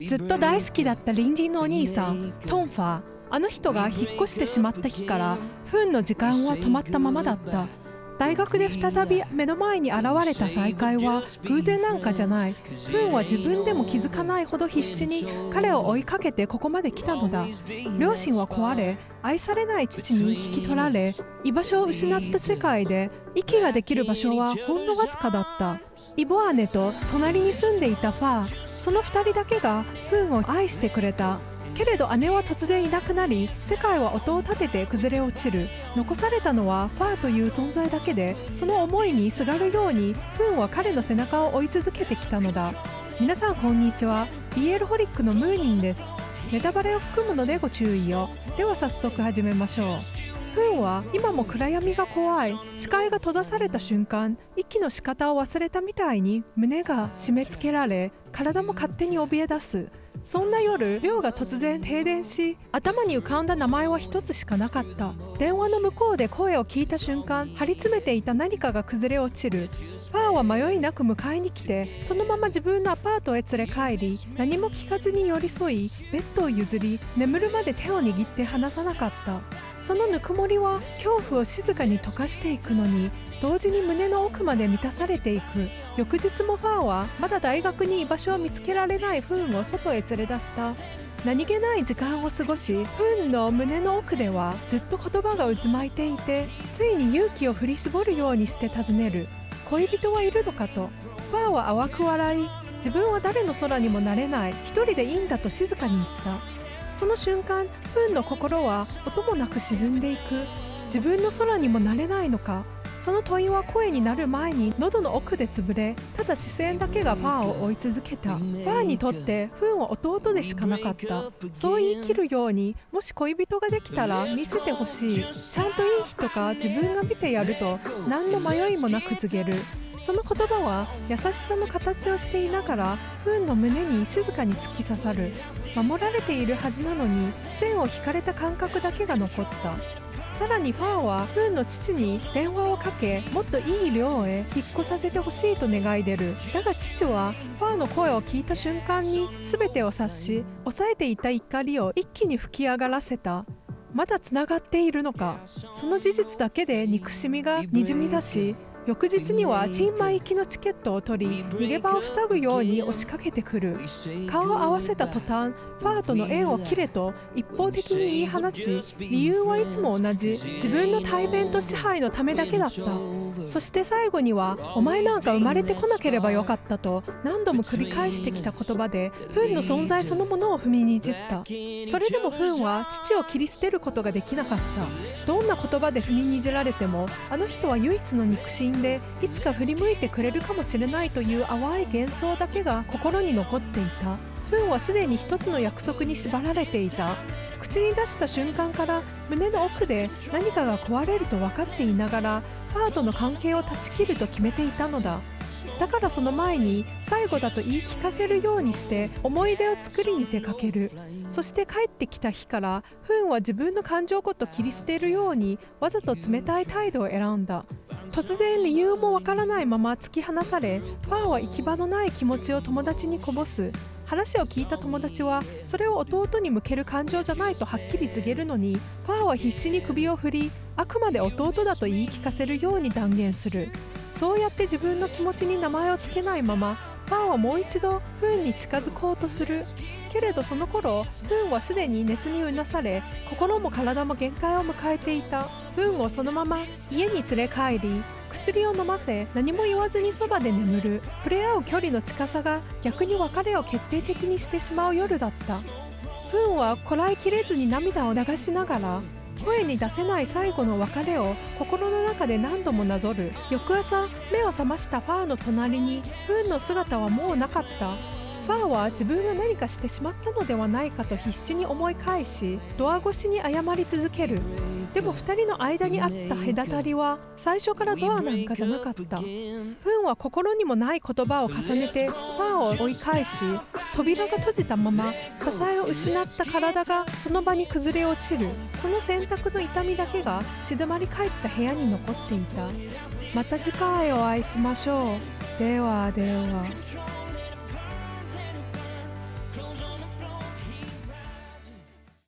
ずっと大好きだった隣人のお兄さんトンファー、あの人が引っ越してしまった日から不運の時間は止まったままだった。大学で再び目の前に現れた再会は偶然なんかじゃない。不運は自分でも気づかないほど必死に彼を追いかけてここまで来たのだ。両親は壊れ、愛されない父に引き取られ、居場所を失った世界で息ができる場所はほんのわずかだった。イボ姉と隣に住んでいたファー、その2人だけが不運を愛してくれた。けれど姉は突然いなくなり、世界は音を立てて崩れ落ちる。残されたのはファーという存在だけで、その思いにすがるように不運は彼の背中を追い続けてきたのだ。皆さんこんにちは。 BL ホリックのムーニンです。ネタバレを含むのでご注意を。では早速始めましょう。不運は今も暗闇が怖い。視界が閉ざされた瞬間、息の仕方を忘れたみたいに胸が締め付けられ、体も勝手に怯え出す。そんな夜、亮が突然停電し、頭に浮かんだ名前は一つしかなかった。電話の向こうで声を聞いた瞬間、張り詰めていた何かが崩れ落ちる。ファーは迷いなく迎えに来て、そのまま自分のアパートへ連れ帰り、何も聞かずに寄り添い、ベッドを譲り、眠るまで手を握って離さなかった。そのぬくもりは恐怖を静かに溶かしていくのに、同時に胸の奥まで満たされていく。翌日もファーはまだ大学に居場所を見つけられない不運を外へ連れ出した。何気ない時間を過ごし、不運の胸の奥ではずっと言葉が渦巻いていて、ついに勇気を振り絞るようにして尋ねる。恋人はいるのかと。ファーは淡く笑い、自分は誰の空にもなれない、一人でいいんだと静かに言った。その瞬間、不運の心は音もなく沈んでいく。自分の空にもなれないのか。その問いは声になる前に喉の奥で潰れ、ただ視線だけがファーを追い続けた。ファーにとって不運は弟でしかなかった。そう言い切るように、もし恋人ができたら見せてほしい、ちゃんといい人か自分が見てやると何の迷いもなく告げる。その言葉は優しさの形をしていながら不運の胸に静かに突き刺さる。守られているはずなのに線を引かれた感覚だけが残った。さらにファーは不運の父に電話をかけ、もっといい寮へ引っ越させてほしいと願い出る。だが父はファーの声を聞いた瞬間に全てを察し、抑えていた怒りを一気に吹き上がらせた。まだつながっているのか。その事実だけで憎しみがにじみ出し、翌日にはチンマイ行きのチケットを取り、逃げ場を塞ぐように押しかけてくる。顔を合わせた途端、ファーとの縁を切れと一方的に言い放ち、理由はいつも同じ、自分の体面と支配のためだけだった。そして最後には、お前なんか生まれてこなければよかったと何度も繰り返してきた言葉で不運の存在そのものを踏みにじった。それでも不運は父を切り捨てることができなかった。どんな言葉で踏みにじられても、あの人は唯一の肉親でいつか振り向いてくれるかもしれないという淡い幻想だけが心に残っていた。不運はすでに一つの約束に縛られていた。口に出した瞬間から胸の奥で何かが壊れると分かっていながら、ファーとの関係を断ち切ると決めていたのだ。だからその前に最後だと言い聞かせるようにして思い出を作りに出かける。そして帰ってきた日から不運は自分の感情ごと切り捨てるようにわざと冷たい態度を選んだ。突然理由もわからないまま突き放され、ファーは行き場のない気持ちを友達にこぼす。話を聞いた友達はそれを弟に向ける感情じゃないとはっきり告げるのに、ファーは必死に首を振り、あくまで弟だと言い聞かせるように断言する。そうやって自分の気持ちに名前を付けないまま、ファーはもう一度不運に近づこうとする。けれどその頃、不運はすでに熱にうなされ、心も体も限界を迎えていた。不運をそのまま家に連れ帰り、薬を飲ませ、何も言わずにそばで眠る。触れ合う距離の近さが逆に別れを決定的にしてしまう夜だった。不運はこらえきれずに涙を流しながら、声に出せない最後の別れを心の中で何度もなぞる。翌朝、目を覚ましたファーの隣に不運の姿はもうなかった。ファーは自分が何かしてしまったのではないかと必死に思い返し、ドア越しに謝り続ける。でも2人の間にあった隔たりは最初からドアなんかじゃなかった。不運は心にもない言葉を重ねてファーを追い返し、扉が閉じたまま支えを失った体がその場に崩れ落ちる。その洗濯の痛みだけが静まり返った部屋に残っていた。また次回お会いしましょう。ではでは。